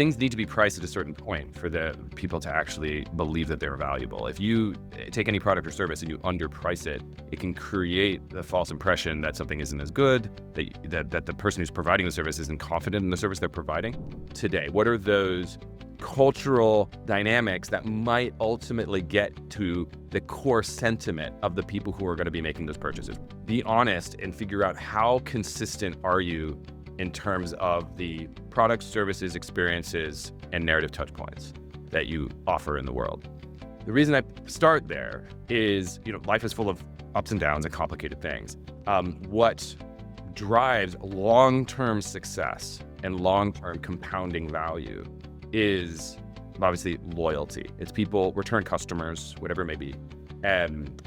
things need to be priced at a certain point for the people to actually believe that they're valuable. If you take any product or service and you underprice it, it can create the false impression that something isn't as good, that the person who's providing the service isn't confident in the service they're providing. Today, what are those cultural dynamics that might ultimately get to the core sentiment of the people who are going to be making those purchases? Be honest and figure out how consistent are you in terms of the products, services, experiences, and narrative touch points that you offer in the world. The reason I start there is, life is full of ups and downs and complicated things. What drives long-term success and long-term compounding value is obviously loyalty. It's people, return customers, whatever it may be. And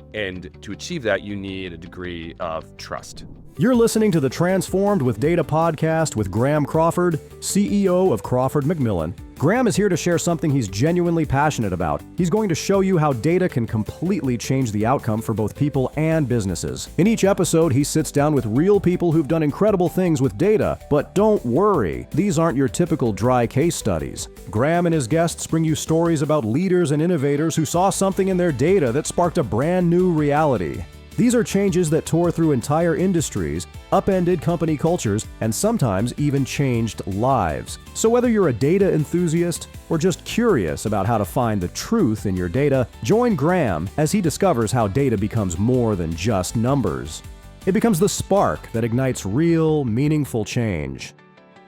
to achieve that, you need a degree of trust. You're listening to the Transformed with Data podcast with Graham Crawford, CEO of Crawford Macmillan. Graham is here to share something he's genuinely passionate about. He's going to show you how data can completely change the outcome for both people and businesses. In each episode, he sits down with real people who've done incredible things with data. But don't worry, these aren't your typical dry case studies. Graham and his guests bring you stories about leaders and innovators who saw something in their data that sparked a brand new reality. These are changes that tore through entire industries, upended company cultures, and sometimes even changed lives. So whether you're a data enthusiast or just curious about how to find the truth in your data, join Graham as he discovers how data becomes more than just numbers. It becomes the spark that ignites real, meaningful change.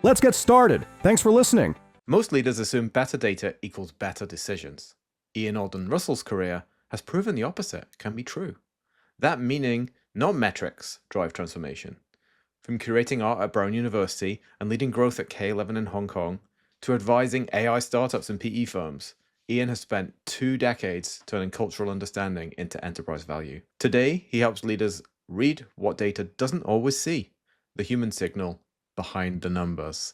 Let's get started. Thanks for listening. Most leaders assume better data equals better decisions. Ian Alden Russell's career has proven the opposite can be true. That meaning, not metrics, drive transformation. From curating art at Brown University and leading growth at K11 in Hong Kong, to advising AI startups and PE firms, Ian has spent 2 decades turning cultural understanding into enterprise value. Today, he helps leaders read what data doesn't always see, the human signal behind the numbers.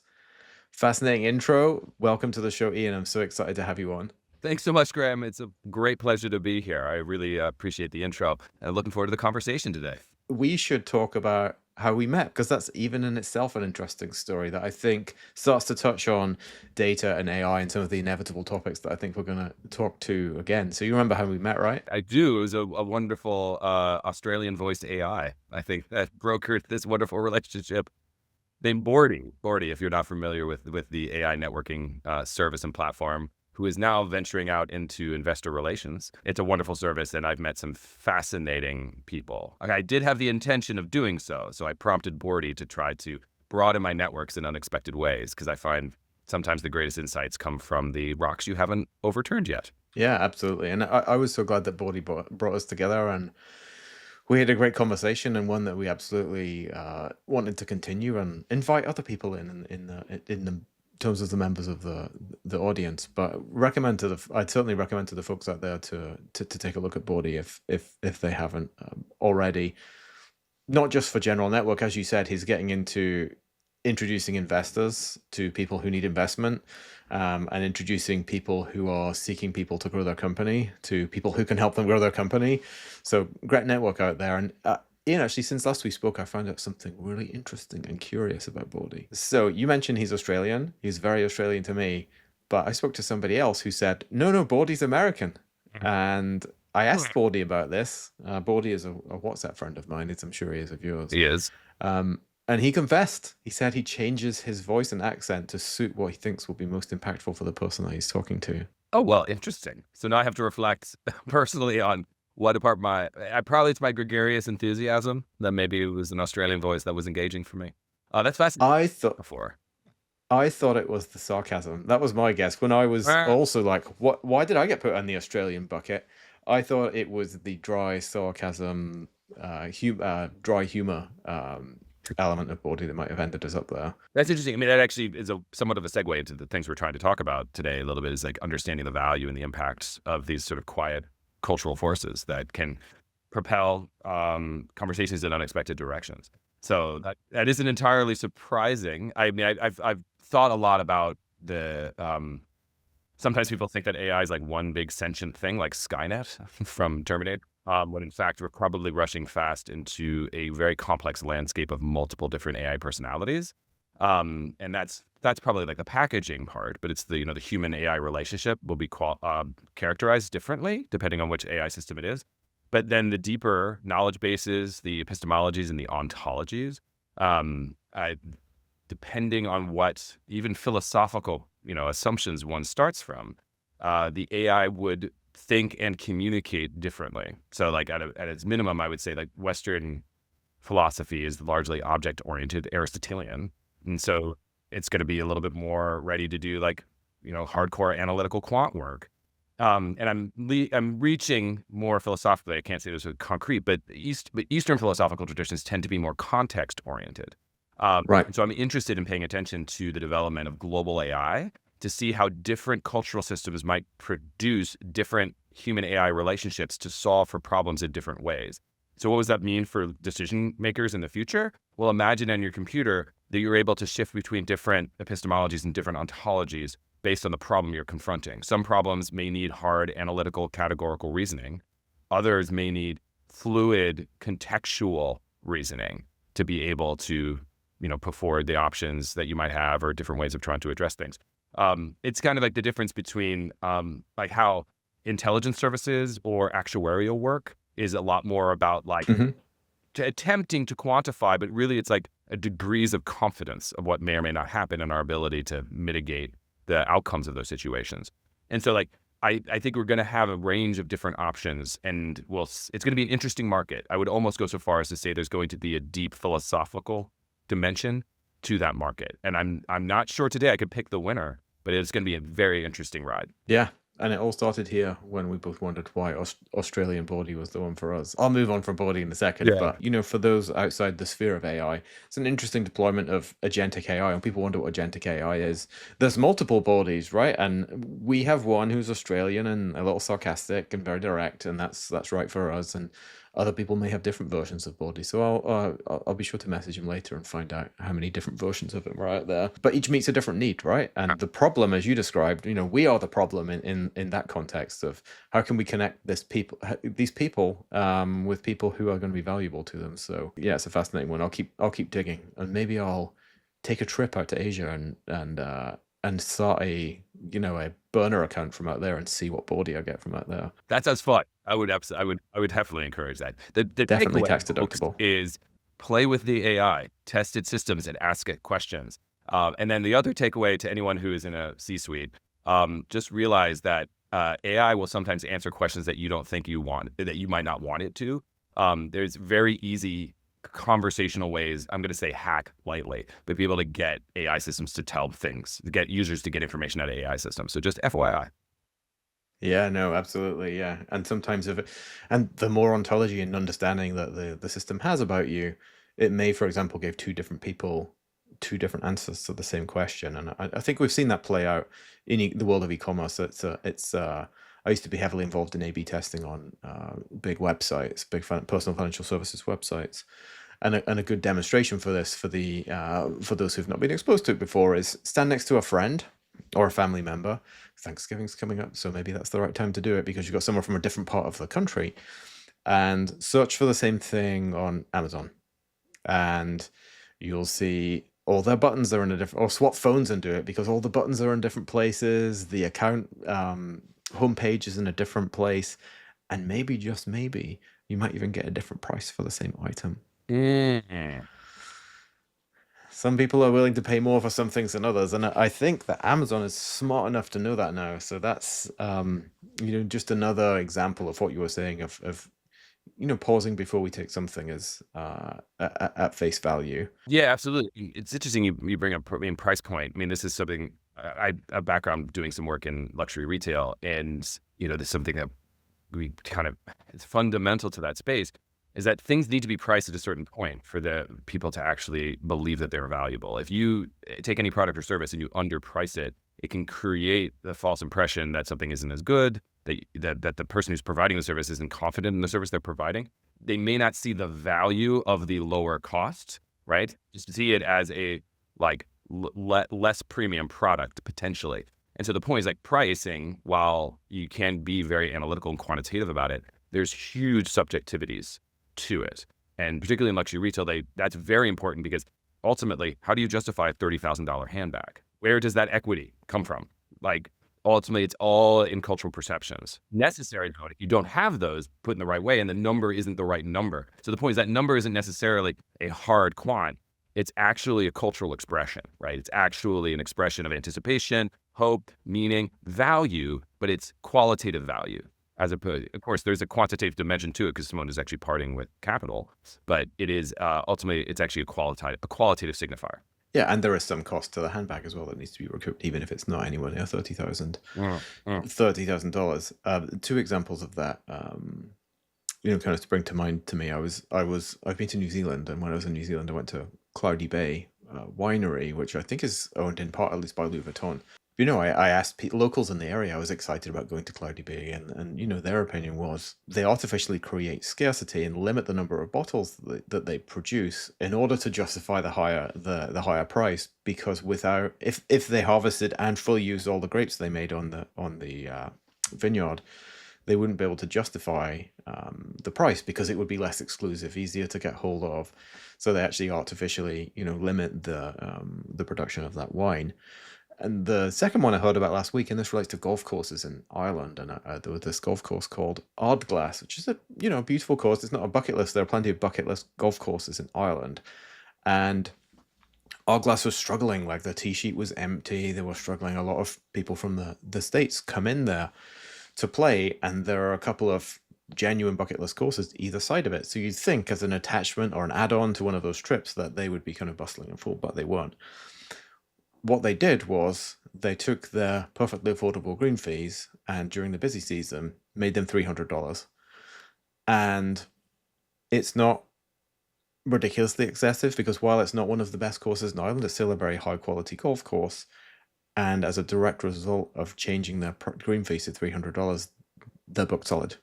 Fascinating intro. Welcome to the show, Ian. I'm so excited to have you on. Thanks so much, Graham. It's a great pleasure to be here. I really appreciate the intro. And looking forward to the conversation today. We should talk about how we met, because that's even in itself an interesting story that I think starts to touch on data and AI and some of the inevitable topics that I think we're going to talk to again. So you remember how we met, right? I do. It was a wonderful Australian voiced AI, I think, that brokered this wonderful relationship named Bordy. Bordy, if you're not familiar with the AI networking service and platform, who is now venturing out into investor relations. It's a wonderful service, and I've met some fascinating people. I did have the intention of doing so I prompted Bordy to try to broaden my networks in unexpected ways, because I find sometimes the greatest insights come from the rocks you haven't overturned yet. Yeah, absolutely. And I was so glad that Bordy brought us together, and we had a great conversation, and one that we absolutely wanted to continue and invite other people in the terms of the members of the audience. But I'd certainly recommend to the folks out there to take a look at Bordy if they haven't already. Not just for general network, as you said, he's getting into introducing investors to people who need investment, and introducing people who are seeking people to grow their company to people who can help them grow their company. So great network out there. And Ian, actually, since last we spoke, I found out something really interesting and curious about Bordy. So you mentioned he's Australian. He's very Australian to me. But I spoke to somebody else who said, no, Bordy's American. And I asked Bordy about this. Bordy is a WhatsApp friend of mine, as I'm sure he is of yours. He is. And he confessed. He said he changes his voice and accent to suit what he thinks will be most impactful for the person that he's talking to. Oh, well, interesting. So now I have to reflect personally on what part probably it's my gregarious enthusiasm that maybe it was an Australian voice that was engaging for me. That's fascinating. I thought it was the sarcasm. That was my guess. When I was also like, why did I get put on the Australian bucket? I thought it was the dry sarcasm, dry humor element of Bordy that might have ended us up there. That's interesting. I mean, that actually is somewhat of a segue into the things we're trying to talk about today a little bit, is like understanding the value and the impact of these sort of quiet cultural forces that can propel conversations in unexpected directions. So that isn't entirely surprising. I mean, I've thought a lot about the. Sometimes people think that AI is like one big sentient thing, like Skynet from Terminator, when in fact we're probably rushing fast into a very complex landscape of multiple different AI personalities. And that's probably like the packaging part, but it's the human AI relationship will be characterized differently depending on which AI system it is. But then the deeper knowledge bases, the epistemologies and the ontologies, depending on what even philosophical assumptions one starts from, the AI would think and communicate differently. So like at its minimum, I would say like Western philosophy is largely object-oriented Aristotelian. And so it's going to be a little bit more ready to do like, hardcore analytical quant work. And I'm reaching more philosophically. I can't say this with concrete, but Eastern philosophical traditions tend to be more context-oriented. Right. And so I'm interested in paying attention to the development of global AI to see how different cultural systems might produce different human AI relationships to solve for problems in different ways. So what does that mean for decision makers in the future? Well, imagine on your computer that you're able to shift between different epistemologies and different ontologies based on the problem you're confronting. Some problems may need hard analytical categorical reasoning. Others may need fluid contextual reasoning to be able to, put forward the options that you might have or different ways of trying to address things. It's kind of like the difference between like how intelligence services or actuarial work is a lot more about like attempting to quantify, but really it's like a degrees of confidence of what may or may not happen in our ability to mitigate the outcomes of those situations. And so like, I think we're going to have a range of different options, and it's going to be an interesting market. I would almost go so far as to say there's going to be a deep philosophical dimension to that market. And I'm not sure today I could pick the winner, but it's going to be a very interesting ride. Yeah. And it all started here when we both wondered why Australian Bordy was the one for us. I'll move on from Bordy in a second, Yeah. but for those outside the sphere of AI, it's an interesting deployment of agentic AI. And people wonder what agentic AI is. There's multiple Bordys, right? And we have one who's Australian and a little sarcastic and very direct, and that's right for us. And other people may have different versions of Bordy, so I'll be sure to message him later and find out how many different versions of him are out there. But each meets a different need, right? And the problem, as you described, we are the problem in that context of how can we connect these people with people who are going to be valuable to them. So yeah, it's a fascinating one. I'll keep digging, and maybe I'll take a trip out to Asia and start a burner account from out there and see what Bordy I get from out there. That sounds fun. I would definitely encourage that. The Definitely takeaway, tax folks, deductible. is play with the AI, test its systems, and ask it questions. And then the other takeaway to anyone who is in a C-suite, just realize that AI will sometimes answer questions that you don't think that you might not want it to. There's very easy conversational ways, I'm going to say hack lightly, but be able to get AI systems to tell things, get users to get information out of AI systems. So just FYI. Yeah, no, absolutely, yeah. And sometimes and the more ontology and understanding that the system has about you, it may, for example, give two different people two different answers to the same question. And I think we've seen that play out in the world of e-commerce. I used to be heavily involved in A/B testing on big websites, personal financial services websites. And a good demonstration for this, for those who've not been exposed to it before, is stand next to a friend or a family member. Thanksgiving's coming up, so maybe that's the right time to do it because you've got someone from a different part of the country, and search for the same thing on Amazon, and you'll see all their buttons are in a different, or swap phones and do it because all the buttons are in different places. The account homepage is in a different place, and maybe, just maybe, you might even get a different price for the same item. Some people are willing to pay more for some things than others, and I think that Amazon is smart enough to know that now. So that's just another example of what you were saying of pausing before we take something as at face value. Yeah, absolutely. It's interesting you bring up price point. I mean, this is something I have background doing some work in luxury retail, and this is something that we it's fundamental to that space, is that things need to be priced at a certain point for the people to actually believe that they're valuable. If you take any product or service and you underprice it, it can create the false impression that something isn't as good, that the person who's providing the service isn't confident in the service they're providing. They may not see the value of the lower cost, right? Just see it as a less premium product potentially. And so the point is like pricing, while you can be very analytical and quantitative about it, there's huge subjectivities to it. And particularly in luxury retail, that's very important because ultimately, how do you justify a $30,000 handbag? Where does that equity come from? Like, ultimately, it's all in cultural perceptions. Necessary, though, if you don't have those put in the right way and the number isn't the right number. So the point is that number isn't necessarily a hard quant. It's actually a cultural expression, right? It's actually an expression of anticipation, hope, meaning, value, but it's qualitative value. As opposed, of course, there's a quantitative dimension to it because someone is actually parting with capital, but it is ultimately, it's actually a qualitative signifier. Yeah, and there is some cost to the handbag as well that needs to be recouped, even if it's not anywhere near $30,000. Two examples of that, kind of spring to mind to me. I've been to New Zealand, and when I was in New Zealand, I went to Cloudy Bay winery, which I think is owned in part at least by Louis Vuitton. I asked locals in the area. I was excited about going to Cloudy Bay, and their opinion was they artificially create scarcity and limit the number of bottles that they produce in order to justify the higher price. Because if they harvested and fully used all the grapes they made on the vineyard, they wouldn't be able to justify the price because it would be less exclusive, easier to get hold of. So they actually artificially, limit the production of that wine. And the second one I heard about last week, and this relates to golf courses in Ireland, and there was this golf course called Ardglass, which is a beautiful course. It's not a bucket list. There are plenty of bucket list golf courses in Ireland, and Ardglass was struggling. Like, the tee sheet was empty. They were struggling. A lot of people from the States come in there to play, and there are a couple of genuine bucket list courses either side of it. So you'd think as an attachment or an add-on to one of those trips that they would be kind of bustling and full, but they weren't. What they did was they took their perfectly affordable green fees and during the busy season made them $300. And it's not ridiculously excessive because while it's not one of the best courses in Ireland, it's still a very high quality golf course. And as a direct result of changing their green fees to $300, they're booked solid.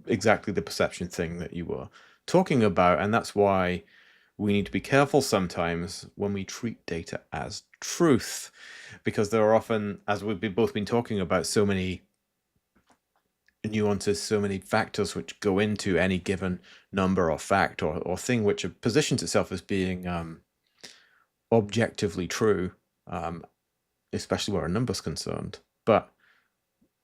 Exactly the perception thing that you were talking about. And that's why we need to be careful sometimes when we treat data as truth, because there are often, as we've both been talking about, so many nuances, so many factors which go into any given number or fact or thing which positions itself as being objectively true, especially where a number's concerned. But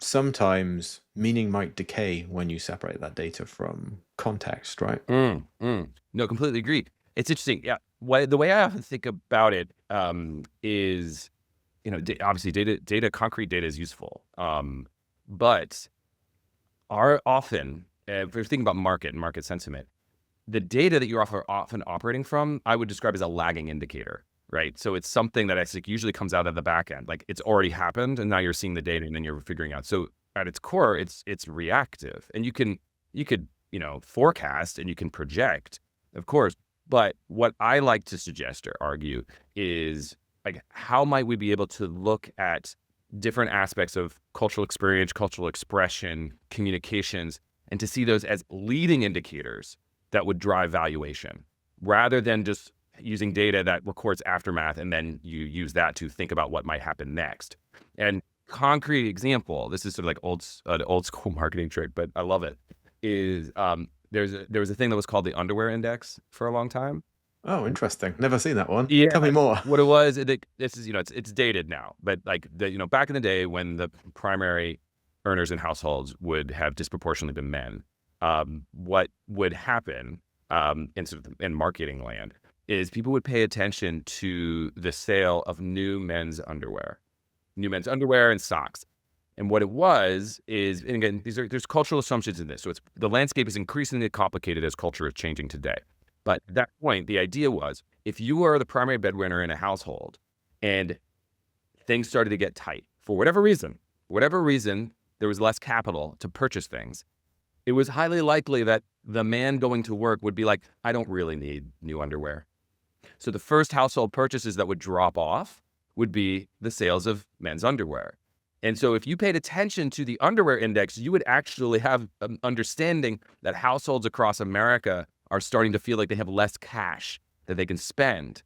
sometimes meaning might decay when you separate that data from context, right? No, completely agree. It's interesting. Yeah. The way I often think about it is, obviously concrete data is useful. But if you're thinking about market and market sentiment, the data that you're often operating from, I would describe as a lagging indicator, right? So it's something that I think usually comes out of the back end. Like, it's already happened and now you're seeing the data and then you're figuring out. So at its core, it's reactive, and you could forecast and you can project, of course. But what I like to suggest or argue is, like, how might we be able to look at different aspects of cultural experience, cultural expression, communications, and to see those as leading indicators that would drive valuation, rather than just using data that records aftermath and then you use that to think about what might happen next. And concrete example, this is sort of like an old school marketing trick, but I love it, is there was a thing that was called the underwear index for a long time. Oh, interesting. Never seen that one. Yeah. Tell me more. What it was, this is, it's dated now, but like back in the day when the primary earners in households would have disproportionately been men, what would happen in marketing land is people would pay attention to the sale of new men's underwear and socks. And what it was is, and again, there's cultural assumptions in this. So the landscape is increasingly complicated as culture is changing today. But at that point, the idea was, if you are the primary breadwinner in a household and things started to get tight for whatever reason, there was less capital to purchase things, it was highly likely that the man going to work would be like, I don't really need new underwear. So the first household purchases that would drop off would be the sales of men's underwear. And so if you paid attention to the underwear index, you would actually have an understanding that households across America are starting to feel like they have less cash that they can spend.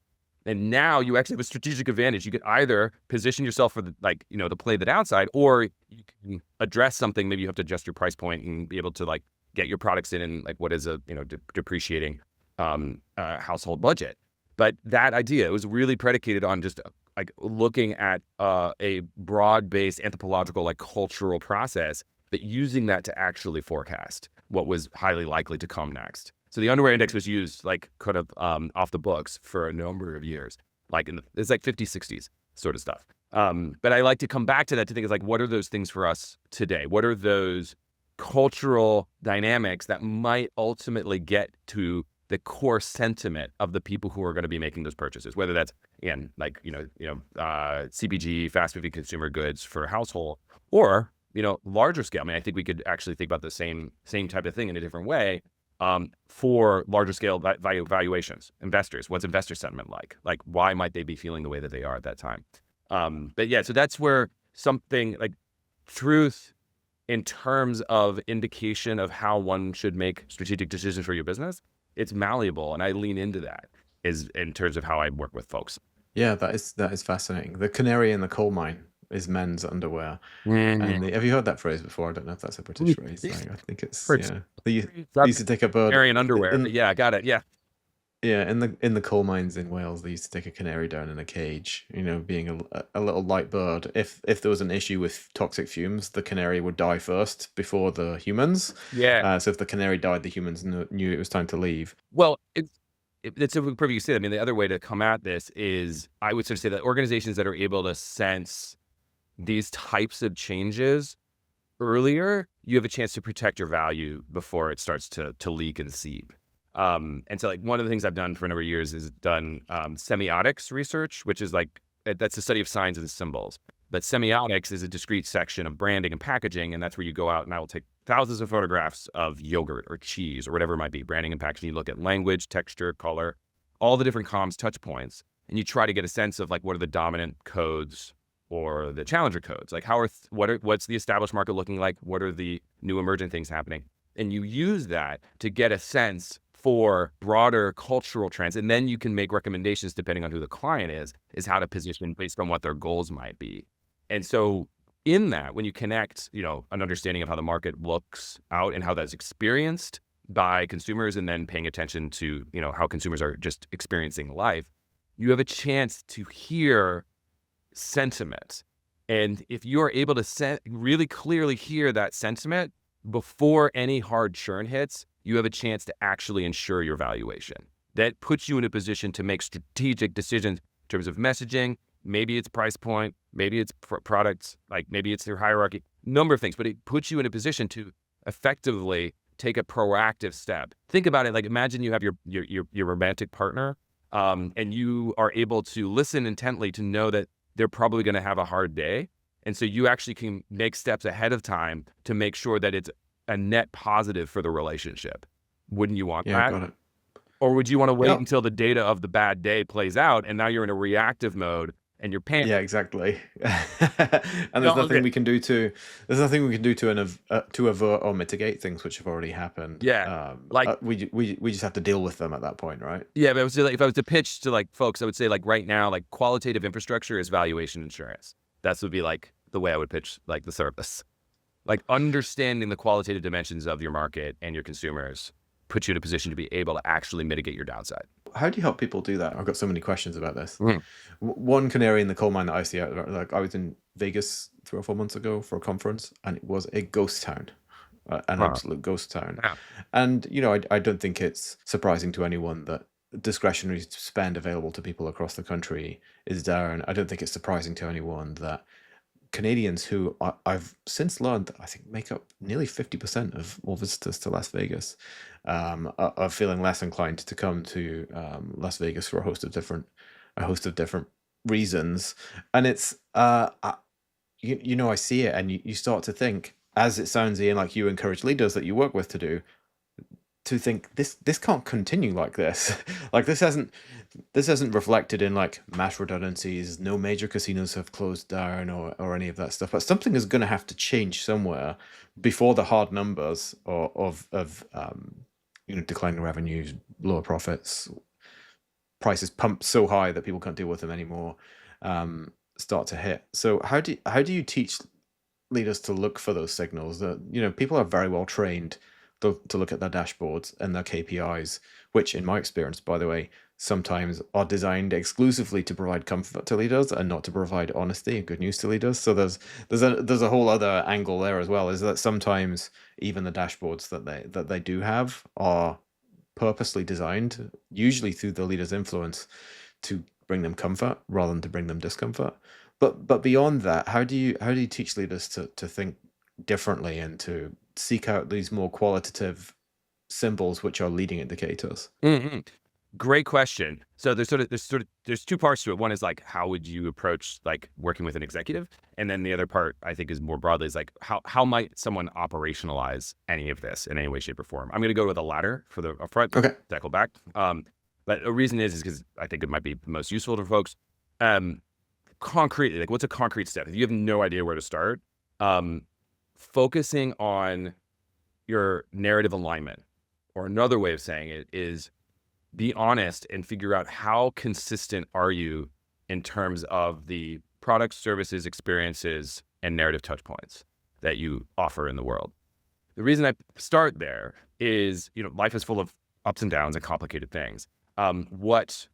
And now you actually have a strategic advantage. You could either position yourself for to play the downside, or you can address something. Maybe you have to adjust your price point and be able to get your products in what is a depreciating household budget. But that idea, it was really predicated on just like looking at a broad-based anthropological, like cultural process, but using that to actually forecast what was highly likely to come next. So the underwear index was used like kind of off the books for a number of years, like it's like 50s, 60s sort of stuff. But I like to come back to that to think is like, what are those things for us today? What are those cultural dynamics that might ultimately get to the core sentiment of the people who are going to be making those purchases, whether that's, again, like, CPG, fast moving consumer goods for household, or, larger scale. I mean, I think we could actually think about the same type of thing in a different way, for larger scale valuations, investors. What's investor sentiment like? Like, why might they be feeling the way that they are at that time? But yeah, so that's where something like truth in terms of indication of how one should make strategic decisions for your business, it's malleable, and I lean into that is in terms of how I work with folks. Yeah, that is fascinating. The canary in the coal mine is men's underwear. And Mm. have you heard that phrase before? I don't know if that's a British phrase. I think it's, For yeah. They used to take a bird Canary in underwear. in, Yeah, I got it. Yeah. yeah, in the coal mines in Wales. They used to take a canary down in a cage. Being a little light bird. If there was an issue with toxic fumes, the canary would die first before the humans. Yeah. So if the canary died, the humans knew it was time to leave. Well, it's a perfect you say. I mean, the other way to come at this is I would sort of say that organizations that are able to sense these types of changes earlier, you have a chance to protect your value before it starts to leak and seep. And so like one of the things I've done for a number of years is done semiotics research, which is like, that's the study of signs and symbols. But semiotics is a discrete section of branding and packaging. And that's where you go out and I will take thousands of photographs of yogurt or cheese or whatever it might be, branding and packaging. You look at language, texture, color, all the different comms touch points. And you try to get a sense of like, what are the dominant codes or the challenger codes? Like what's the established market looking like? What are the new emergent things happening? And you use that to get a sense for broader cultural trends. And then you can make recommendations depending on who the client is how to position based on what their goals might be. And so in that, when you connect, an understanding of how the market looks out and how that's experienced by consumers, and then paying attention to, how consumers are just experiencing life, you have a chance to hear sentiment. And if you are able to really clearly hear that sentiment before any hard churn hits, you have a chance to actually ensure your valuation. That puts you in a position to make strategic decisions in terms of messaging. Maybe it's price point, maybe it's products, like maybe it's your hierarchy, number of things, but it puts you in a position to effectively take a proactive step. Think about it, like imagine you have your romantic partner, and you are able to listen intently to know that they're probably going to have a hard day. And so you actually can make steps ahead of time to make sure that it's a net positive for the relationship. Wouldn't you want that? Got it. Or would you want to wait until the data of the bad day plays out and now you're in a reactive mode and you're panicking? Yeah, exactly. And there's nothing we can do to avert or mitigate things which have already happened. Yeah, we just have to deal with them at that point, right? Yeah, but if I was to pitch to like folks, I would say like right now, like qualitative infrastructure is valuation insurance. That would be like the way I would pitch like the service. Like understanding the qualitative dimensions of your market and your consumers puts you in a position to be able to actually mitigate your downside. How do you help people do that? I've got so many questions about this. One canary in the coal mine that I see, like I was in Vegas 3 or 4 months ago for a conference, and it was a ghost town, an absolute ghost town. Yeah. And I don't think it's surprising to anyone that discretionary spend available to people across the country is down. I don't think it's surprising to anyone that Canadians, who I've since learned, I think make up nearly 50% of all visitors to Las Vegas, are feeling less inclined to come to Las Vegas for a host of different reasons. And it's I see it, and you start to think, as it sounds, Ian, like you encourage leaders that you work with to think this can't continue like this. Like this hasn't reflected in like mass redundancies. No major casinos have closed down or any of that stuff. But something is going to have to change somewhere before the hard numbers of declining revenues, lower profits, prices pumped so high that people can't deal with them anymore, start to hit. So how do you teach leaders to look for those signals? That people are very well trained to look at their dashboards and their KPIs, which in my experience, by the way, sometimes are designed exclusively to provide comfort to leaders and not to provide honesty and good news to leaders. So there's a whole other angle there as well, is that sometimes even the dashboards that they do have are purposely designed, usually through the leader's influence, to bring them comfort rather than to bring them discomfort. But beyond that, how do you teach leaders to think differently and to seek out these more qualitative symbols which are leading indicators? hmm Great question. So there's two parts to it. One is like, how would you approach like working with an executive? And then the other part I think is more broadly is like, how might someone operationalize any of this in any way, shape, or form? I'm going to go with the latter for the upfront, Okay. tackle back. But the reason is because I think it might be most useful to folks. Concretely, like what's a concrete step? If you have no idea where to start, focusing on your narrative alignment, or another way of saying it is be honest and figure out how consistent are you in terms of the products, services, experiences, and narrative touch points that you offer in the world. The reason I start there is, life is full of ups and downs and complicated things. What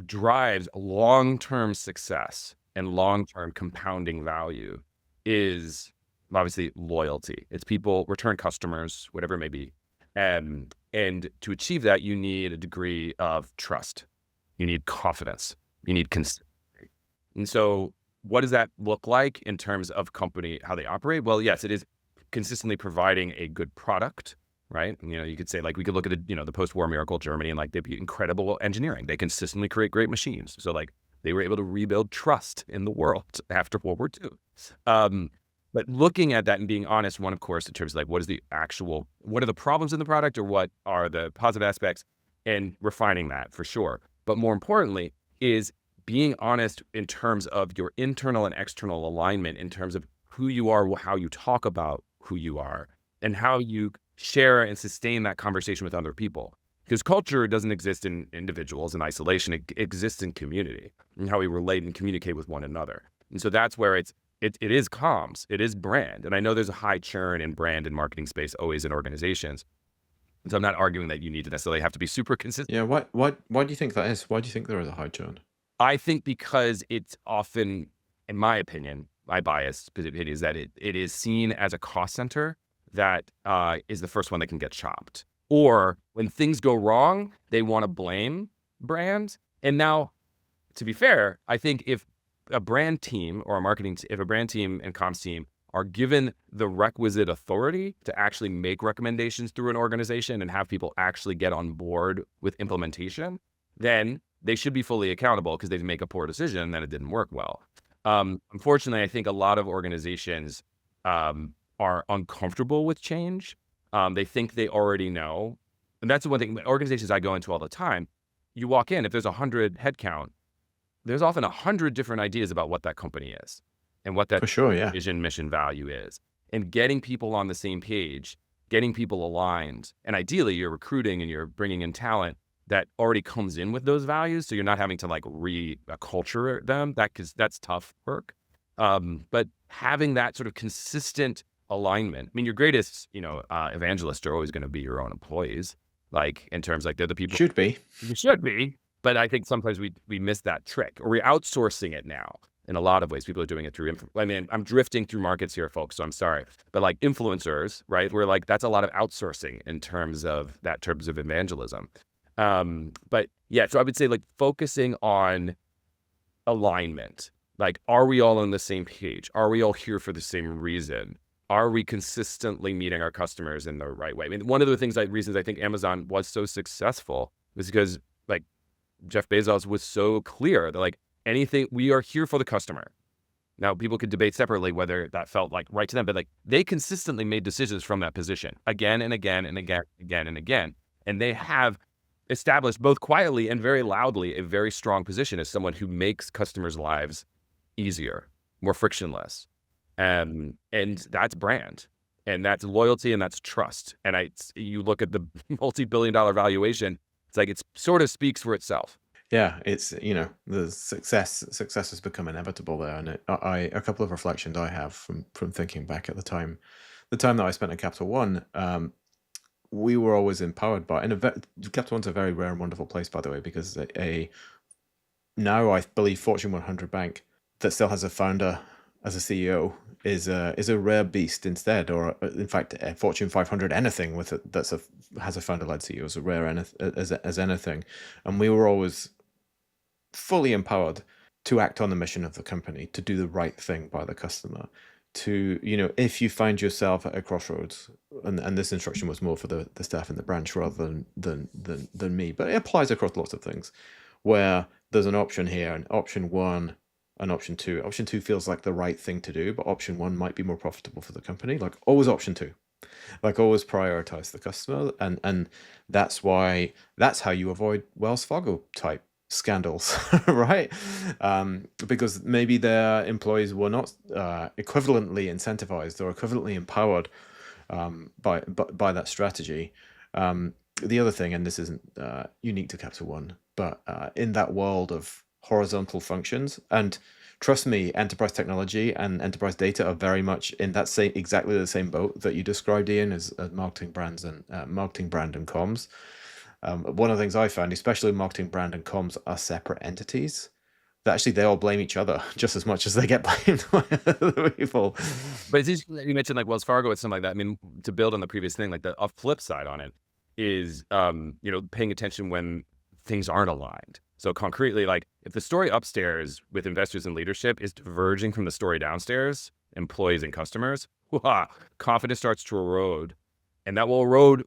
drives long-term success and long-term compounding value is obviously loyalty. It's people, return customers, whatever it may be. And to achieve that, you need a degree of trust. You need confidence. You need consistency. And so what does that look like in terms of company, how they operate? Well, yes, it is consistently providing a good product, right? You could say like, we could look at the post-war miracle Germany, and like they'd be incredible engineering. They consistently create great machines. So like they were able to rebuild trust in the world after World War II. But looking at that and being honest, one, of course, in terms of like, what are the problems in the product, or what are the positive aspects, and refining that for sure. But more importantly is being honest in terms of your internal and external alignment, in terms of who you are, how you talk about who you are, and how you share and sustain that conversation with other people. Because culture doesn't exist in individuals in isolation. It exists in community, and how we relate and communicate with one another. And so that's where it is comms, it is brand. And I know there's a high churn in brand and marketing space always in organizations. And so I'm not arguing that you need to necessarily have to be super consistent. Yeah. Why do you think that is? Why do you think there is a high churn? I think because it's often, in my opinion, my bias opinion is that it is seen as a cost center that is the first one that can get chopped. Or when things go wrong, they want to blame brands. And now, to be fair, I think if a brand team or if a brand team and comms team are given the requisite authority to actually make recommendations through an organization and have people actually get on board with implementation, then they should be fully accountable, because they make a poor decision and then it didn't work well. Unfortunately, I think a lot of organizations are uncomfortable with change. They think they already know. And that's the one thing, organizations I go into all the time, you walk in, if there's 100 headcount, there's often 100 different ideas about what that company is and what that For sure, yeah. vision, mission, value is. And getting people on the same page, getting people aligned, and ideally you're recruiting and you're bringing in talent that already comes in with those values, so you're not having to like re-culture them. That's tough work. But having that sort of consistent alignment. I mean, your greatest, evangelists are always going to be your own employees. Like in terms like they're the people Should be. you should be. But I think sometimes we miss that trick, or we're outsourcing it now in a lot of ways. People are doing it through, I'm drifting through markets here, folks, so I'm sorry. But like influencers, right? We're like, that's a lot of outsourcing in terms of evangelism. But yeah, so I would say like focusing on alignment. Like, are we all on the same page? Are we all here for the same reason? Are we consistently meeting our customers in the right way? I mean, one of the reasons I think Amazon was so successful was because like Jeff Bezos was so clear that like we are here for the customer. Now, people could debate separately whether that felt like right to them, but like they consistently made decisions from that position again and again and again, and again. And they have established both quietly and very loudly a very strong position as someone who makes customers' lives easier, more frictionless. And that's brand, and that's loyalty, and that's trust. And you look at the multi-billion-dollar valuation, it's like it sort of speaks for itself. Yeah, it's the success has become inevitable there, and a couple of reflections I have from thinking back at the time that I spent at Capital One. we were always empowered by, and Capital One's a very rare and wonderful place, by the way, because now I believe Fortune 100 bank that still has a founder as a CEO is a rare beast instead, or in fact, a Fortune 500 anything with it has a founder-led CEO is a rare as anything, and we were always fully empowered to act on the mission of the company, to do the right thing by the customer. To, if you find yourself at a crossroads, and this instruction was more for the staff in the branch rather than me, but it applies across lots of things, where there's an option here, and option one, and option two. Option two feels like the right thing to do, but option one might be more profitable for the company. Like always option two. Like always prioritize the customer, and that's how you avoid Wells Fargo type scandals, right? Because maybe their employees were not equivalently incentivized or equivalently empowered by that strategy. The other thing, and this isn't unique to Capital One, but in that world of horizontal functions, and trust me, enterprise technology and enterprise data are very much in that exactly the same boat that you described, Ian, as marketing brands and marketing brand and comms. One of the things I found, especially marketing brand and comms, are separate entities. That actually they all blame each other just as much as they get blamed by other people. But it's you mentioned like Wells Fargo and something like that. I mean, to build on the previous thing, like the flip side on it is, paying attention when things aren't aligned. So concretely, like if the story upstairs with investors and leadership is diverging from the story downstairs, employees and customers, confidence starts to erode, and that will erode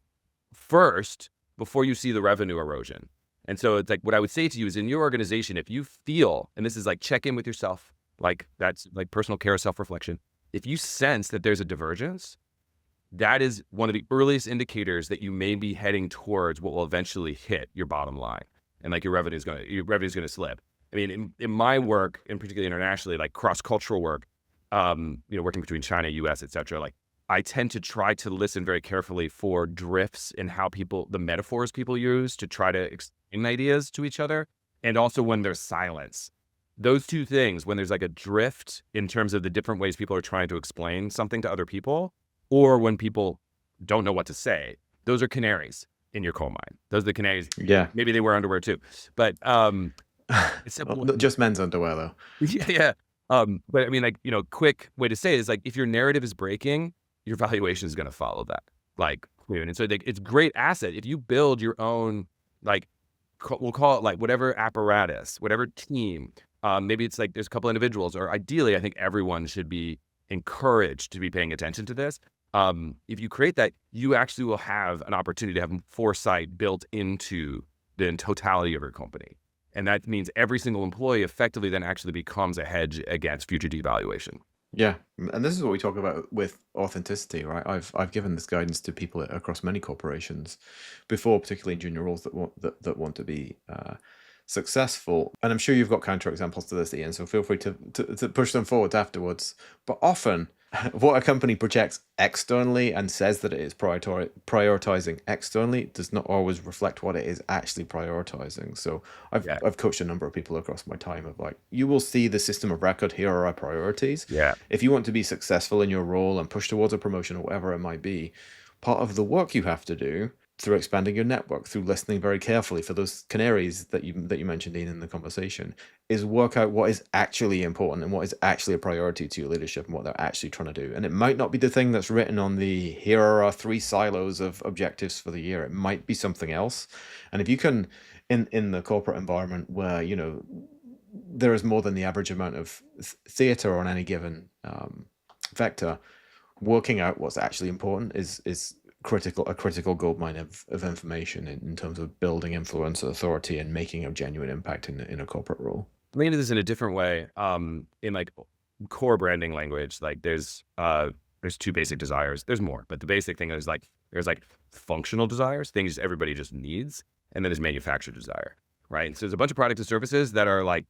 first before you see the revenue erosion. And so it's like, what I would say to you is, in your organization, if you feel, and this is like check in with yourself, like that's like personal care, self-reflection. If you sense that there's a divergence, that is one of the earliest indicators that you may be heading towards what will eventually hit your bottom line. And like your revenue is going to slip. I mean, in my work, and particularly internationally, like cross-cultural work, working between China, US, et cetera, like I tend to try to listen very carefully for drifts in how the metaphors people use to try to explain ideas to each other. And also when there's silence. Those two things, when there's like a drift in terms of the different ways people are trying to explain something to other people, or when people don't know what to say, those are canaries in your coal mine. Those are the canaries. Yeah. Maybe they wear underwear too, but it's simple. Not just men's underwear though. Yeah. But I mean, like, quick way to say it is like, if your narrative is breaking, your valuation is going to follow that. Like, and so like, it's a great asset if you build your own, like, we'll call it like whatever apparatus, whatever team. Maybe it's like there's a couple individuals, or ideally, I think everyone should be encouraged to be paying attention to this. If you create that, you actually will have an opportunity to have foresight built into the totality of your company. And that means every single employee effectively then actually becomes a hedge against future devaluation. Yeah, and this is what we talk about with authenticity, right? I've given this guidance to people across many corporations before, particularly in junior roles that want to be successful. And I'm sure you've got counterexamples to this, Ian, so feel free to push them forward afterwards. But often, what a company projects externally and says that it is prioritizing externally does not always reflect what it is actually prioritizing. So I've coached a number of people across my time of like, you will see the system of record, here are our priorities. Yeah. If you want to be successful in your role and push towards a promotion or whatever it might be, part of the work you have to do through expanding your network, through listening very carefully for those canaries that you mentioned, Ian, in the conversation, is work out what is actually important and what is actually a priority to your leadership and what they're actually trying to do. And it might not be the thing that's written on the, here are our 3 silos of objectives for the year. It might be something else. And if you can, in the corporate environment where, there is more than the average amount of theater on any given vector, working out what's actually important is a critical goldmine of information in terms of building influence, authority, and making a genuine impact in a corporate role. Let me do this in a different way. In like core branding language, like there's 2 basic desires. There's more, but the basic thing is like there's like functional desires, things everybody just needs, and then there's manufactured desire, right? So there's a bunch of products and services that are like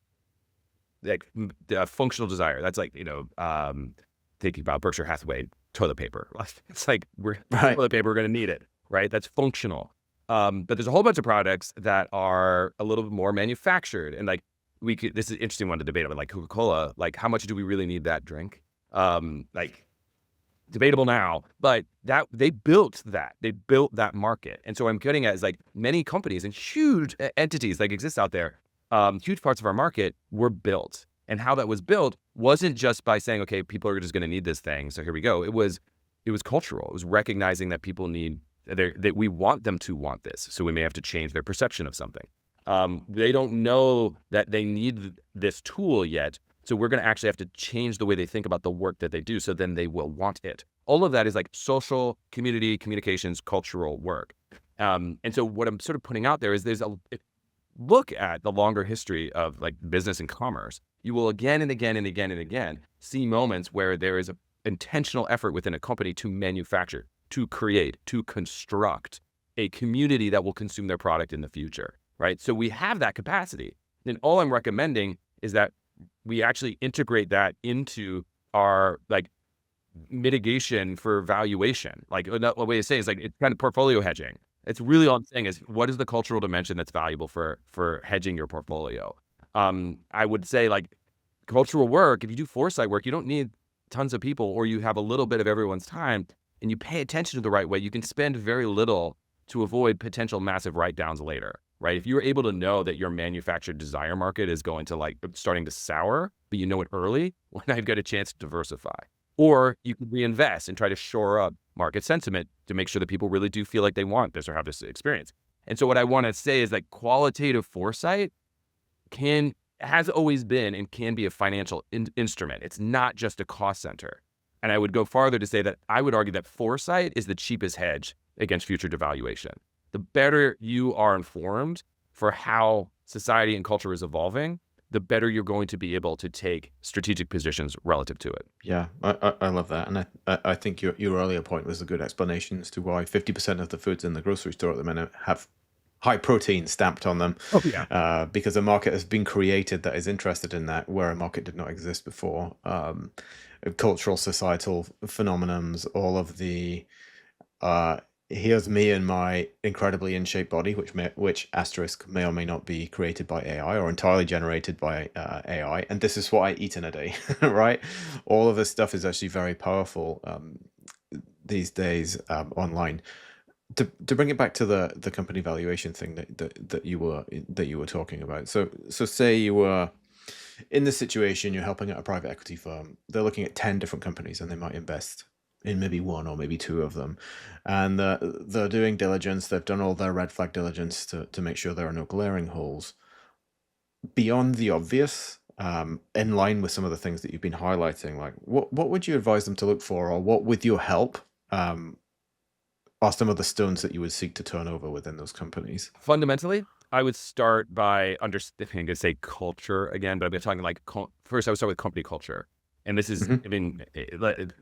functional desire. That's like thinking about Berkshire Hathaway toilet paper. It's like toilet paper, we're going to need it, right? That's functional. But there's a whole bunch of products that are a little bit more manufactured, and like this is an interesting one to debate about, like Coca-Cola. Like, how much do we really need that drink? Like, debatable now, but that they built that market. And so what I'm getting at is like many companies and huge entities like exist out there, huge parts of our market were built. And how that was built wasn't just by saying, okay, people are just going to need this thing, so here we go. It was cultural. It was recognizing that people need, that we want them to want this. So we may have to change their perception of something. They don't know that they need this tool yet. So we're going to actually have to change the way they think about the work that they do. So then they will want it. All of that is like social, community, communications, cultural work. And so what I'm sort of putting out there is look at the longer history of like business and commerce. You will again and again and again and again see moments where there is an intentional effort within a company to manufacture, to create, to construct a community that will consume their product in the future, right? So we have that capacity. And all I'm recommending is that we actually integrate that into our like mitigation for valuation. Like another way to say it is like it's kind of portfolio hedging. It's really all I'm saying is what is the cultural dimension that's valuable for hedging your portfolio? I would say like cultural work, if you do foresight work, you don't need tons of people, or you have a little bit of everyone's time and you pay attention to the right way, you can spend very little to avoid potential massive write-downs later, right? If you're able to know that your manufactured desire market is going to like starting to sour, but you know it early, well, now you've got a chance to diversify. Or you can reinvest and try to shore up market sentiment to make sure that people really do feel like they want this or have this experience. And so what I want to say is that qualitative foresight has always been and can be a financial instrument. It's not just a cost center. And I would go farther to say that I would argue that foresight is the cheapest hedge against future devaluation. The better you are informed for how society and culture is evolving, the better you're going to be able to take strategic positions relative to it. Yeah, I love that. And I think your earlier point was a good explanation as to why 50% of the foods in the grocery store at the minute have high protein stamped on them. Oh, yeah. Because a market has been created that is interested in that, where a market did not exist before. Cultural, societal phenomenons, all of the here's me and my incredibly in-shape body, which asterisk may or may not be created by AI or entirely generated by AI, and this is what I eat in a day, right? All of this stuff is actually very powerful these days online. To bring it back to the company valuation thing that you were talking about. So say you were in this situation, you're helping out a private equity firm. They're looking at 10 different companies, and they might invest in maybe one or maybe two of them. And they're doing diligence. They've done all their red flag diligence to make sure there are no glaring holes. Beyond the obvious, in line with some of the things that you've been highlighting, like what would you advise them to look for, or what, with your help, are some of the stones that you would seek to turn over within those companies? Fundamentally, I would start by understanding, I'm going to say culture again, but I've been talking like, first I would start with company culture. And this is, I mean,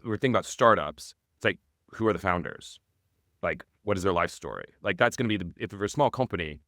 we're thinking about startups. It's like, who are the founders? Like, what is their life story? Like, that's going to be, if you're a small company,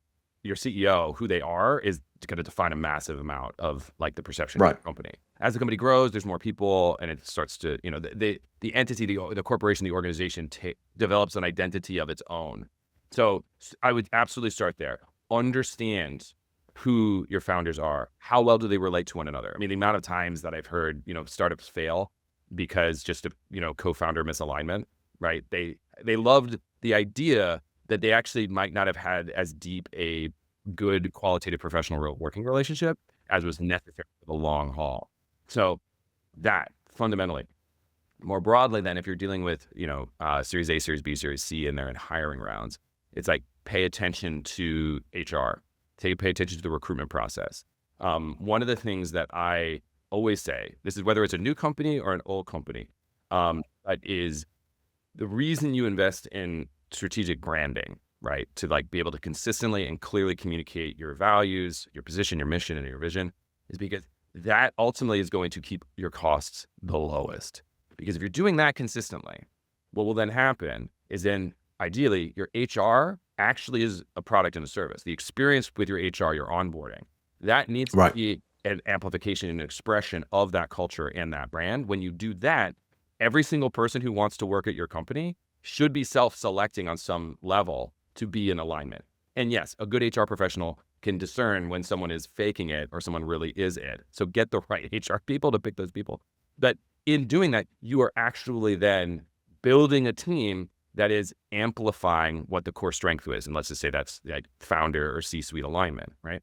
your CEO, who they are, is going to define a massive amount of like the perception of the company. As the company grows, there's more people, and it starts to, you know, the entity, the corporation, the organization develops an identity of its own. So I would absolutely start there. Understand who your founders are. How well do they relate to one another? I mean, the amount of times that I've heard, you know, startups fail because just of, you know, co-founder misalignment, right? They loved the idea that they actually might not have had as deep a good qualitative professional working relationship as was necessary for the long haul. So that fundamentally. More broadly then, if you're dealing with, you know, Series A, Series B, Series C, and they're in hiring rounds, it's like pay attention to HR. Pay attention to the recruitment process. One of the things that I always say, this is whether it's a new company or an old company, is the reason you invest in strategic branding, right? To like be able to consistently and clearly communicate your values, your position, your mission, and your vision, is because that ultimately is going to keep your costs the lowest. Because if you're doing that consistently, what will then happen is then ideally your HR actually is a product and a service. The experience with your HR, your onboarding, that needs to be an amplification and expression of that culture and that brand. When you do that, every single person who wants to work at your company should be self-selecting on some level to be in alignment. And yes, a good HR professional can discern when someone is faking it or someone really is it. So get the right HR people to pick those people. But in doing that, you are actually then building a team that is amplifying what the core strength is. And let's just say that's like founder or C-suite alignment, right?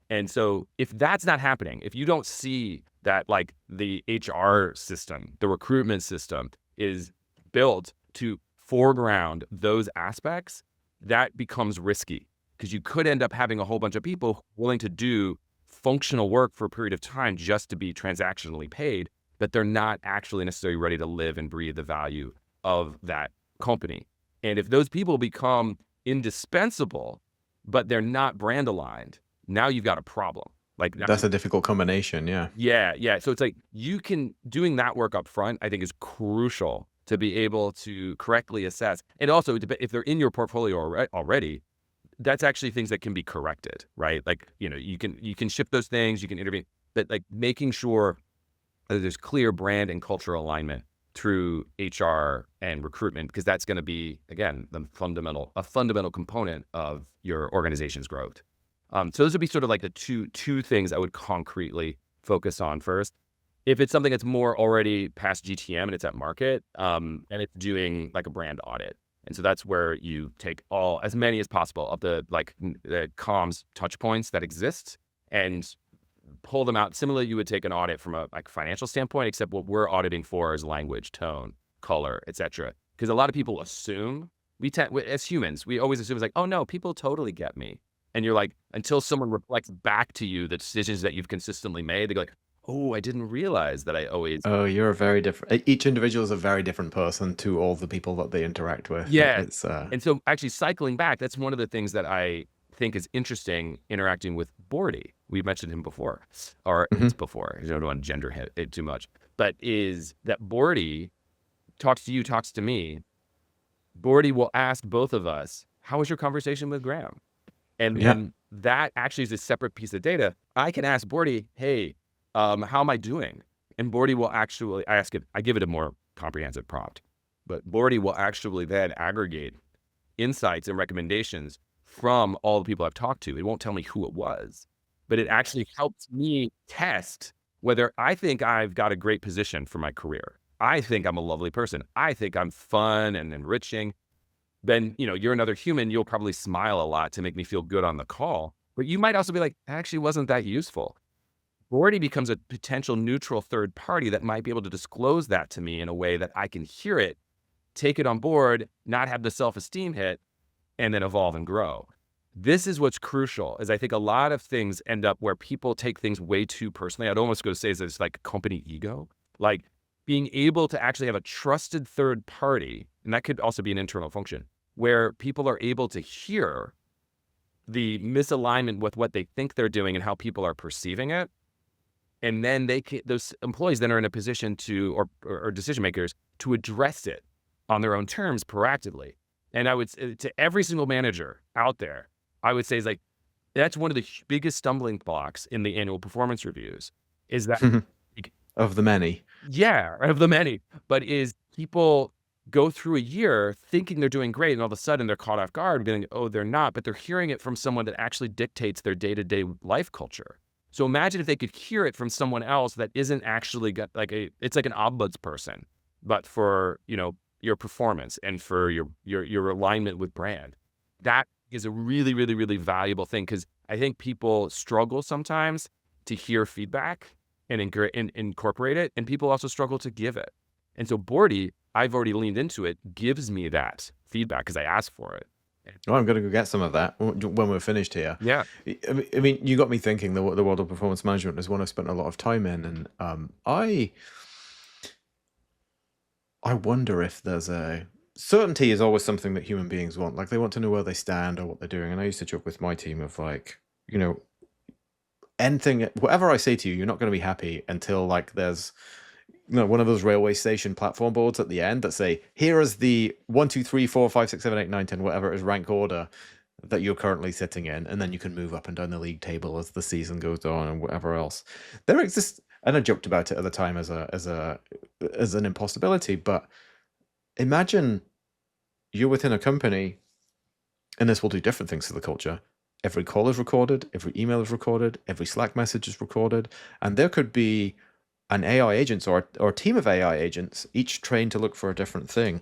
And so if that's not happening, if you don't see that like the HR system, the recruitment system is built to foreground those aspects, that becomes risky because you could end up having a whole bunch of people willing to do functional work for a period of time just to be transactionally paid, but they're not actually necessarily ready to live and breathe the value of that company. And if those people become indispensable, but they're not brand aligned, now you've got a problem. Like That's a difficult combination. Yeah. yeah. So it's like doing that work up front, I think is crucial to be able to correctly assess. And also if they're in your portfolio already, that's actually things that can be corrected, right? Like, you can ship those things, you can intervene, but like making sure that there's clear brand and cultural alignment through HR and recruitment, because that's going to be, again, a fundamental component of your organization's growth. So those would be sort of like the two things I would concretely focus on first. If it's something that's more already past GTM and it's at market, and it's doing like a brand audit. And so that's where you take as many as possible of the comms touch points that exist and pull them out. Similarly, you would take an audit from a financial standpoint, except what we're auditing for is language, tone, color, etc. Because a lot of people assume, as humans, we always assume it's like, oh no, people totally get me. And you're like, until someone reflects back to you the decisions that you've consistently made, they go like, oh, I didn't realize that I always. Oh, you're a very different. Each individual is a very different person to all the people that they interact with. Yeah. And so actually cycling back, that's one of the things that I think is interesting interacting with Bordy. We mentioned him before, or it's before. I don't want to gender it too much, but is that Bordy talks to you, talks to me. Bordy will ask both of us, how was your conversation with Graham? And then that actually is a separate piece of data. I can ask Bordy, hey, how am I doing? And Bordy will actually, I give it a more comprehensive prompt, but Bordy will actually then aggregate insights and recommendations from all the people I've talked to. It won't tell me who it was, but it actually helps me test whether I think I've got a great position for my career. I think I'm a lovely person. I think I'm fun and enriching. Then, you're another human. You'll probably smile a lot to make me feel good on the call, but you might also be like, actually wasn't that useful. Bordy becomes a potential neutral third party that might be able to disclose that to me in a way that I can hear it, take it on board, not have the self-esteem hit, and then evolve and grow. This is what's crucial, is I think a lot of things end up where people take things way too personally. I'd almost go say it's like company ego, like being able to actually have a trusted third party, and that could also be an internal function, where people are able to hear the misalignment with what they think they're doing and how people are perceiving it. And then those employees then are in a position to, or decision makers, to address it on their own terms proactively. And I would say to every single manager out there, I would say is like, that's one of the biggest stumbling blocks in the annual performance reviews is that of the many. Yeah, of the many, but is people go through a year thinking they're doing great and all of a sudden they're caught off guard being, oh, they're not, but they're hearing it from someone that actually dictates their day-to-day life culture. So imagine if they could hear it from someone else that isn't actually got it's like an ombudsperson, but for, your performance and for your alignment with brand. That is a really, really, really valuable thing, because I think people struggle sometimes to hear feedback and incorporate it, and people also struggle to give it. And so Bordy, I've already leaned into it, gives me that feedback because I asked for it. Oh, I'm going to go get some of that when we're finished here. Yeah. I mean, you got me thinking. The world of performance management is one I've spent a lot of time in, and I wonder if there's certainty is always something that human beings want. Like, they want to know where they stand or what they're doing. And I used to joke with my team of like, anything, whatever I say to you, you're not going to be happy until like there's one of those railway station platform boards at the end that say, here is the 1, 2, 3, 4, 5, 6, 7, 8, 9, 10, whatever it is, rank order that you're currently sitting in, and then you can move up and down the league table as the season goes on and whatever else. There exists, and I joked about it at the time as an impossibility, but imagine you're within a company, and this will do different things to the culture. Every call is recorded, every email is recorded, every Slack message is recorded, and there could be an AI agents or a team of AI agents, each trained to look for a different thing.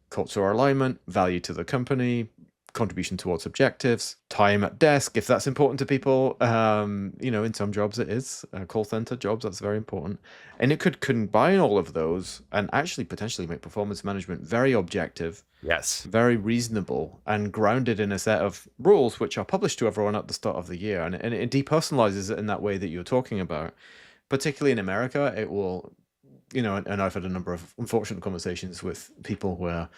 Cultural alignment, value to the company, contribution towards objectives, time at desk, if that's important to people. In some jobs it is. Call center jobs, that's very important. And it could combine all of those and actually potentially make performance management very objective, Yes. very reasonable, and grounded in a set of rules which are published to everyone at the start of the year. And it depersonalizes it in that way that you're talking about. Particularly in America, it will, and I've had a number of unfortunate conversations with people where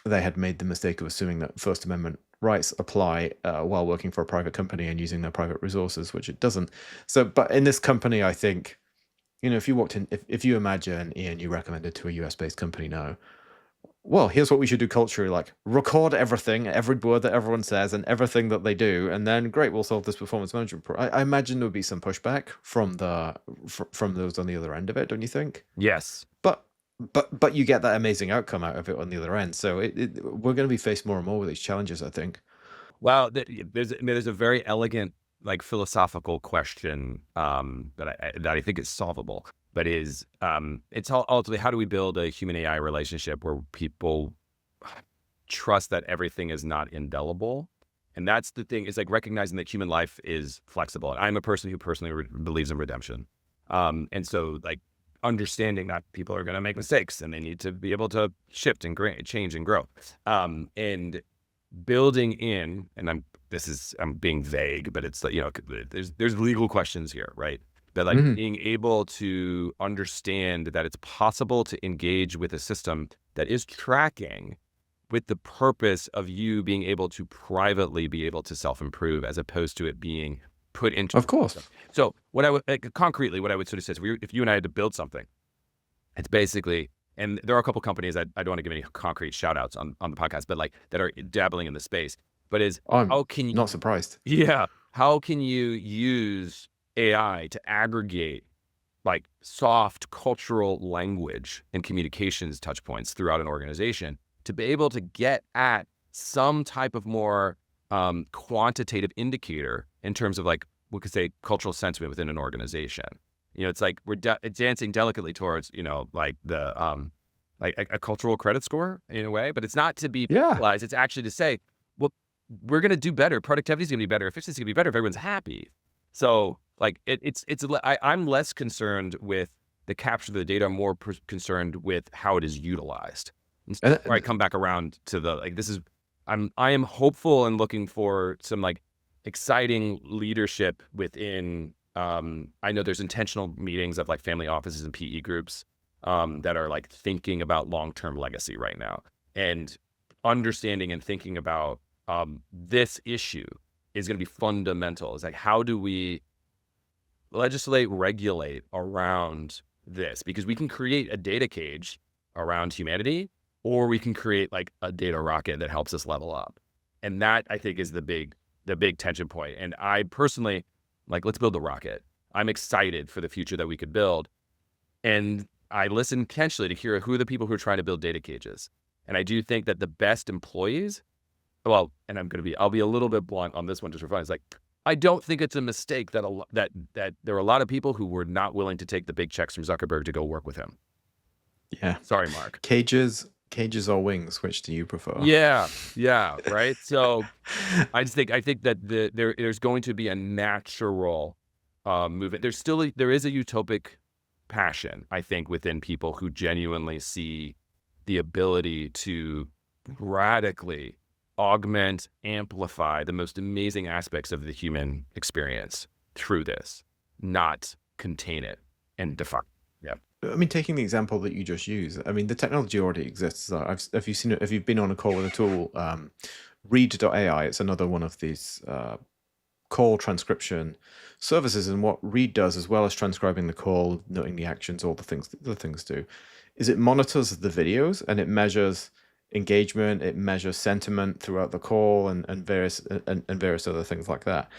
they had made the mistake of assuming that First Amendment rights apply while working for a private company and using their private resources, which it doesn't. So, but in this company, I think, if you walked in, if you imagine, Ian, you recommended to a US-based company now, well, here's what we should do culturally, like record everything, every word that everyone says and everything that they do, and then great, we'll solve this performance management I imagine there would be some pushback from those on the other end of it, don't you think? Yes. But you get that amazing outcome out of it on the other end. So we're going to be faced more and more with these challenges, I think. Well, there's a very elegant, like, philosophical question that I think is solvable, but it's ultimately, how do we build a human AI relationship where people trust that everything is not indelible? And that's the thing, is like recognizing that human life is flexible. And I'm a person who personally believes in redemption. And so, like, understanding that people are going to make mistakes and they need to be able to shift and change and grow. And building in, and I'm being vague, but it's like, there's legal questions here, right? But like being able to understand that it's possible to engage with a system that is tracking with the purpose of you being able to privately be able to self-improve, as opposed to it being put into. Of course. So what I would, concretely, what I would sort of say is, if you and I had to build something, it's basically, and there are a couple companies, I don't want to give any concrete shout outs on the podcast, but like that are dabbling in the space, but how can you, not surprised. Yeah. How can you use AI to aggregate like soft cultural language and communications touch points throughout an organization to be able to get at some type of more quantitative indicator in terms of, like, we could say, cultural sentiment within an organization. It's like we're dancing delicately towards, like the like a cultural credit score in a way, but it's not to be penalized. It's actually to say, well, we're going to do better. Productivity is going to be better. Efficiency is going to be better if everyone's happy. So like I'm less concerned with the capture of the data. I'm more concerned with how it is utilized. And I come back around to the, like, I am hopeful and looking for some like exciting leadership within. I know there's intentional meetings of like family offices and PE groups that are like thinking about long-term legacy right now, and understanding and thinking about this issue is going to be fundamental. It's like, how do we legislate, regulate around this? Because we can create a data cage around humanity, or we can create like a data rocket that helps us level up. And that, I think, is the big tension point. And I personally, like, let's build the rocket. I'm excited for the future that we could build. And I listen intentionally to hear who are the people who are trying to build data cages. And I do think that the best employees, well, and I'll be a little bit blunt on this one just for fun. It's like, I don't think it's a mistake that that there are a lot of people who were not willing to take the big checks from Zuckerberg to go work with him. Yeah. Sorry, Mark. Cages or wings, which do you prefer? Yeah, right. So I think that there's going to be a natural movement. There is a utopic passion, I think, within people who genuinely see the ability to radically augment, amplify the most amazing aspects of the human experience through this, not contain it and define. Yeah. I mean, taking the example that you just used, I mean, the technology already exists. If you've been on a call with a tool, read.ai, it's another one of these call transcription services. And what Read does, as well as transcribing the call, noting the actions, all the things that the things do, is it monitors the videos and it measures engagement, it measures sentiment throughout the call, and various other things like that.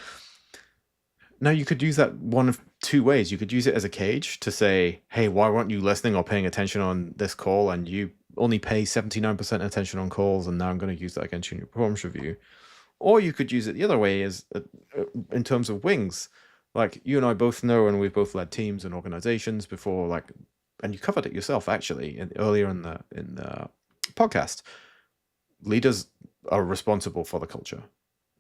Now, you could use that one of two ways. You could use it as a cage to say, hey, why weren't you listening or paying attention on this call? And you only pay 79% attention on calls, and now I'm going to use that against you in your performance review. Or you could use it the other way, is in terms of wings. Like you and I both know, and we've both led teams and organizations before, like, and you covered it yourself actually earlier in the podcast. Leaders are responsible for the culture,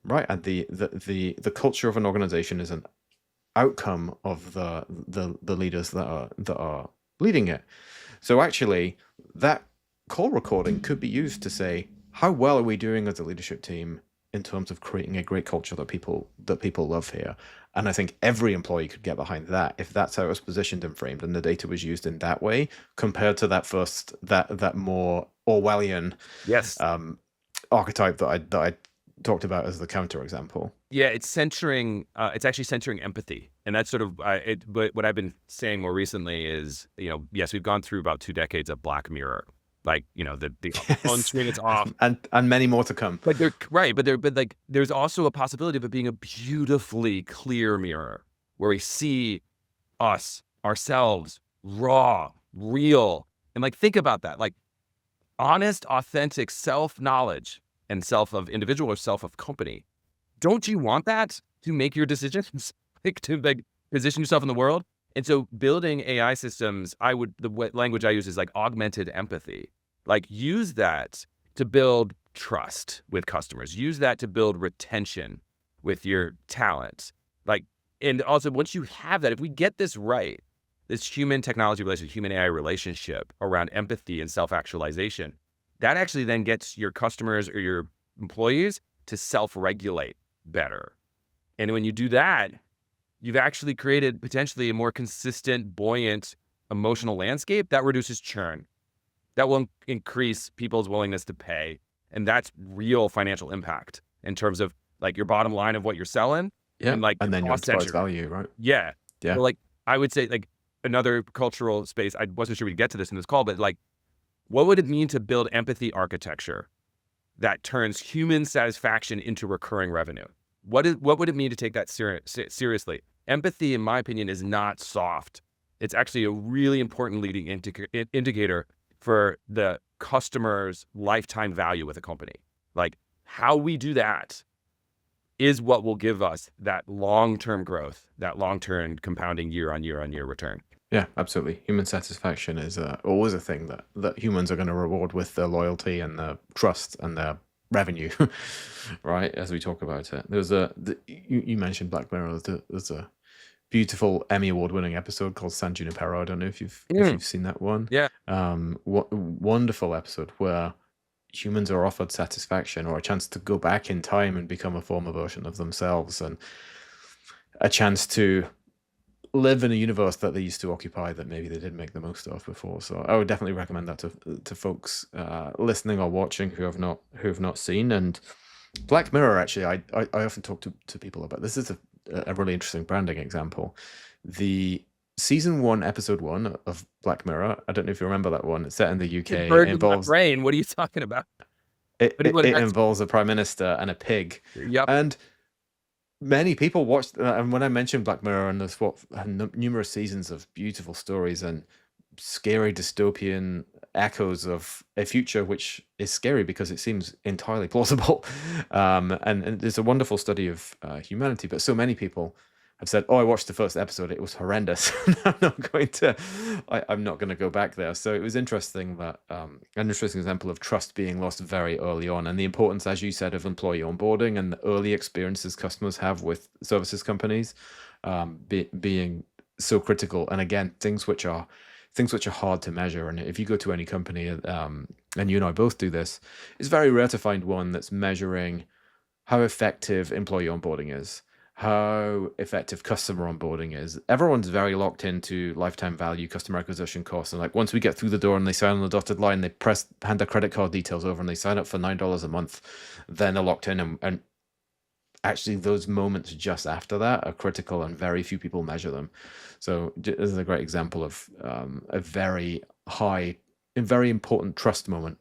right? And the culture of an organization is an outcome of the leaders that are leading it. So actually, that call recording could be used to say, how well are we doing as a leadership team in terms of creating a great culture that people love here? And I think every employee could get behind that if that's how it was positioned and framed, and the data was used in that way, compared to that more Orwellian Yes. archetype that I talked about as the counter example. Yeah, it's actually centering empathy. And that's sort of, but what I've been saying more recently is, yes, we've gone through about 2 decades of Black Mirror. Like, the on screen it's off. And many more to come. But there's also a possibility of it being a beautifully clear mirror where we see ourselves, raw, real. And like, think about that, like honest, authentic self-knowledge and self of individual or self of company. Don't you want that to make your decisions, to position yourself in the world? And so building AI systems, the language I use is like augmented empathy. Like use that to build trust with customers. Use that to build retention with your talent. And also once you have that, if we get this right, this human technology relationship, human AI relationship around empathy and self-actualization, that actually then gets your customers or your employees to self-regulate better. And when you do that, you've actually created potentially a more consistent, buoyant, emotional landscape that reduces churn. That will increase people's willingness to pay. And that's real financial impact in terms of like your bottom line of what you're selling. Yeah. And then your cost enterprise center value, right? Yeah. Yeah. So I would say another cultural space, I wasn't sure we'd get to this in this call, but what would it mean to build empathy architecture that turns human satisfaction into recurring revenue? What would it mean to take that seriously? Empathy, in my opinion, is not soft. It's actually a really important leading indicator for the customer's lifetime value with a company. Like how we do that is what will give us that long-term growth, that long-term compounding year on year return. Yeah, absolutely. Human satisfaction is always a thing that humans are going to reward with their loyalty and their trust and their revenue, right? As we talk about it, you mentioned Black Mirror. There's a beautiful Emmy award-winning episode called San Junipero. I don't know if you've seen that one. Yeah. Wonderful episode where humans are offered satisfaction or a chance to go back in time and become a former version of themselves, and a chance to live in a universe that they used to occupy that maybe they didn't make the most of before. So I would definitely recommend that to folks listening or watching who have not seen. And Black Mirror, actually, I often talk to people about this. Is a really interesting branding example. The season 1, episode 1 of Black Mirror. I don't know if you remember that one. It's set in the UK. It involves my brain. What are you talking about? It involves a prime minister and a pig. Yep. And many people watched, and when I mentioned Black Mirror, and there's numerous seasons of beautiful stories and scary dystopian echoes of a future which is scary because it seems entirely plausible. And there's a wonderful study of humanity, but so many people have said, "Oh, I watched the first episode; it was horrendous. I'm not going to go back there." So it was interesting that an interesting example of trust being lost very early on, and the importance, as you said, of employee onboarding and the early experiences customers have with services companies being so critical. And again, things which are hard to measure. And if you go to any company, and you and I both do this, it's very rare to find one that's measuring how effective employee onboarding is, how effective customer onboarding is. Everyone's very locked into lifetime value, customer acquisition costs. And once we get through the door and they sign on the dotted line, they hand their credit card details over and they sign up for $9 a month, then they're locked in. And actually those moments just after that are critical, and very few people measure them. So this is a great example of a very high and very important trust moment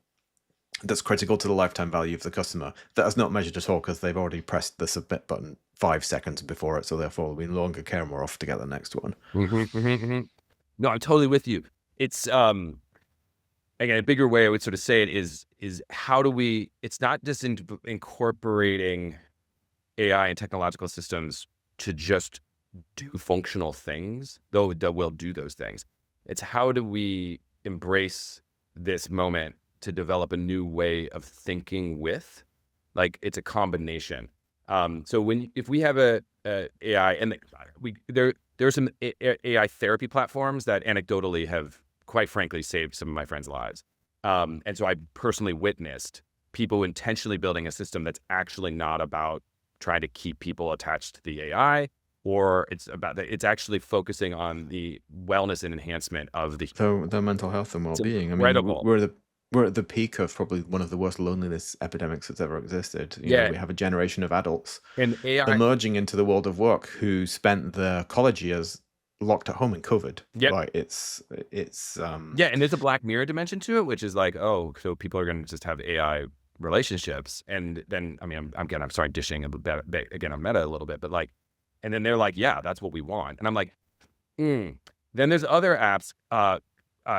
that's critical to the lifetime value of the customer that is not measured at all because they've already pressed the submit button 5 seconds before it. So therefore we no longer care, and we're off to get the next one. No, I'm totally with you. It's again, a bigger way I would sort of say it is how do we, it's not just incorporating AI and technological systems to just do functional things, though that will do those things. It's how do we embrace this moment to develop a new way of thinking with, like it's a combination. So if we have a AI and there are some AI therapy platforms that anecdotally have quite frankly saved some of my friends' lives. And so I personally witnessed people intentionally building a system that's actually not about trying to keep people attached to the AI, or it's actually focusing on the wellness and enhancement of their mental health and it's well-being. I mean, incredible. we're at the peak of probably one of the worst loneliness epidemics that's ever existed. Yeah. We have a generation of adults And AI, emerging into the world of work who spent their college years locked at home in COVID. Yep. Like it's yeah, and there's a Black Mirror dimension to it, which is like, oh, so people are going to just have AI relationships, and then I mean, I'm sorry, dishing a bit again on Meta a little bit, but like, and then they're like, yeah, that's what we want, and I'm like, Then there's other apps.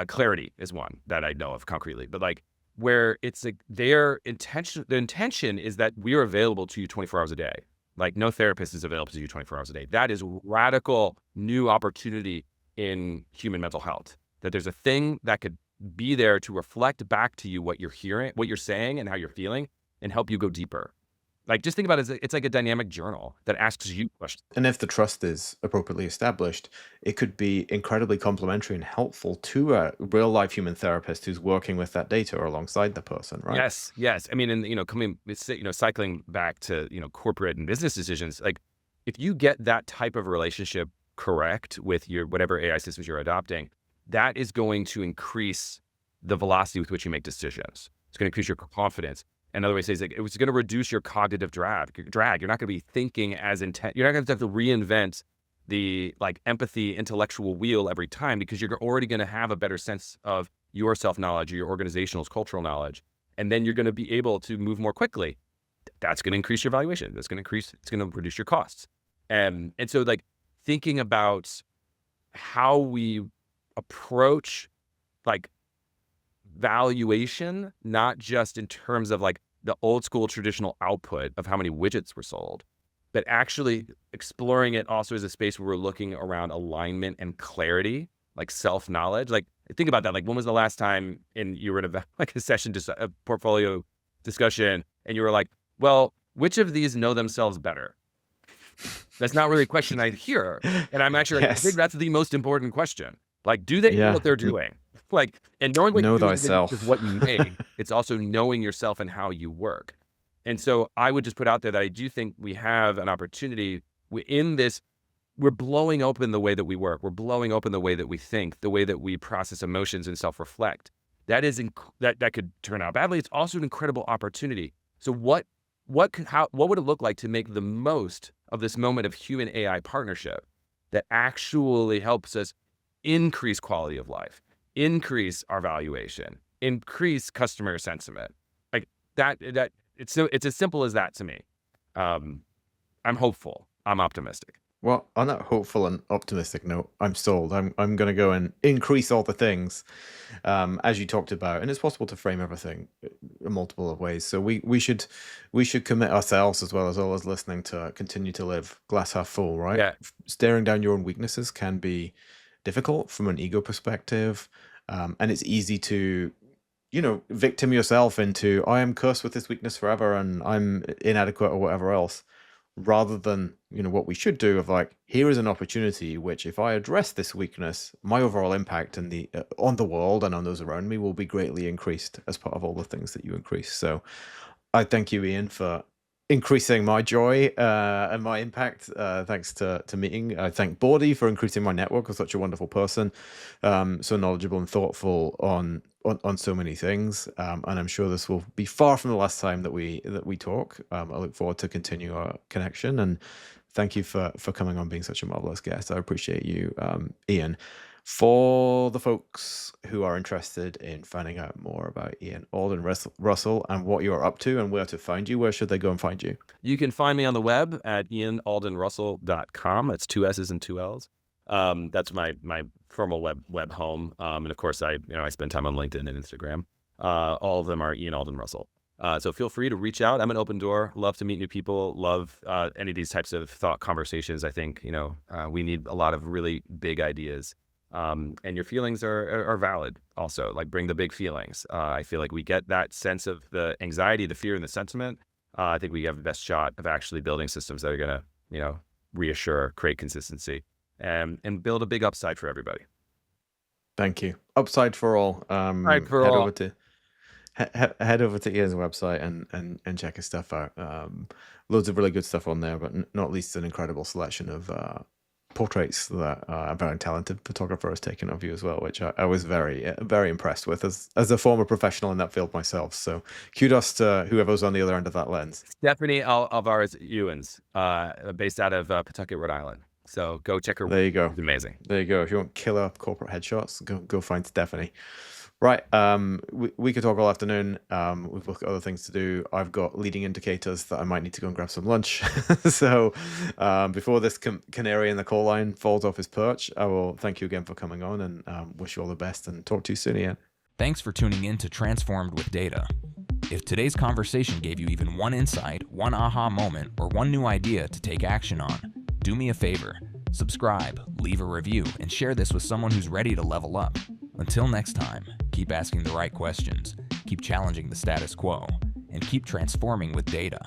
Clarity is one that I know of concretely, but like where it's like the intention is that we are available to you 24 hours a day. Like no therapist is available to you 24 hours a day. That is radical new opportunity in human mental health. That there's a thing that could be there to reflect back to you what you're hearing, what you're saying, and how you're feeling, and help you go deeper. Like just think about it, it's like a dynamic journal that asks you questions. And if the trust is appropriately established, it could be incredibly complementary and helpful to a real life human therapist who's working with that data or alongside the person, right? Yes. I mean, and cycling back to corporate and business decisions, like if you get that type of relationship correct with your whatever AI systems you're adopting, that is going to increase the velocity with which you make decisions. It's going to increase your confidence. Another way to say is like it's going to reduce your cognitive drag. You're not going to be thinking as intent. You're not going to have to reinvent the like empathy intellectual wheel every time because you're already going to have a better sense of your self-knowledge or your organizational cultural knowledge. And then you're going to be able to move more quickly. That's going to increase your valuation. It's going to reduce your costs. And so like thinking about how we approach like valuation, not just in terms of like the old school traditional output of how many widgets were sold, but actually exploring it also as a space where we're looking around alignment and clarity, like self-knowledge. Like think about that. Like when was the last time you were in a session, just a portfolio discussion, and you were like, well, which of these know themselves better? That's not really a question I hear. And I'm actually like, I think that's the most important question. Like, do they know what they're doing? Like, and knowing what know you're doing thyself is what you make. It's also knowing yourself and how you work. And so I would just put out there that I do think we have an opportunity in this. We're blowing open the way that we work. We're blowing open the way that we think, the way that we process emotions and self-reflect. That could turn out badly. It's also an incredible opportunity. So what would it look like to make the most of this moment of human AI partnership that actually helps us increase quality of life, increase our valuation, increase customer sentiment? Like that it's as simple as that to me. I'm hopeful. I'm optimistic. Well, on that hopeful and optimistic note, I'm sold. I'm going to go and increase all the things, as you talked about, and it's possible to frame everything in multiple of ways. So we should commit ourselves as well as all us listening to continue to live glass half full, right? Yeah. Staring down your own weaknesses can be difficult from an ego perspective, and it's easy to victim yourself into I am cursed with this weakness forever and I'm inadequate or whatever else, rather than what we should do of like, here is an opportunity which if I address this weakness, my overall impact and on the world and on those around me will be greatly increased as part of all the things that you increase. So I thank you, Ian, for increasing my joy and my impact thanks to meeting. I thank Bordy for increasing my network as such a wonderful person, so knowledgeable and thoughtful on so many things, and I'm sure this will be far from the last time that we talk. I look forward to continue our connection, and thank you for coming on, being such a marvelous guest. I appreciate you, Ian. For the folks who are interested in finding out more about Ian Alden Russell and what you're up to and where to find you, where should they go and find you? You can find me on the web at ianaldenrussell.com. That's 2 S's and 2 L's. That's my formal web home. And of course, I spend time on LinkedIn and Instagram. All of them are Ian Alden Russell. So feel free to reach out. I'm an open door. Love to meet new people. Love any of these types of thought conversations. I think, we need a lot of really big ideas. And your feelings are valid also. Like, bring the big feelings. I feel like we get that sense of the anxiety, the fear, and the sentiment. I think we have the best shot of actually building systems that are going to, reassure, create consistency, and build a big upside for everybody. Thank you. Upside for all. Right, for Head all. over to head over to Ian's website and check his stuff out. Loads of really good stuff on there, but not least an incredible selection of portraits that a very talented photographer has taken of you as well, which I was very, very impressed with as a former professional in that field myself. So kudos to whoever's on the other end of that lens. Stephanie Alvarez Ewens, based out of Pawtucket, Rhode Island. So go check her. There you go. It's amazing. There you go. If you want killer corporate headshots, go find Stephanie. Right. We could talk all afternoon. We've got other things to do. I've got leading indicators that I might need to go and grab some lunch. So before this canary in the coal line falls off his perch, I will thank you again for coming on and wish you all the best and talk to you soon, Ian. Thanks for tuning in to Transformed with Data. If today's conversation gave you even one insight, one aha moment, or one new idea to take action on, do me a favor. Subscribe, leave a review, and share this with someone who's ready to level up. Until next time, keep asking the right questions, keep challenging the status quo, and keep transforming with data.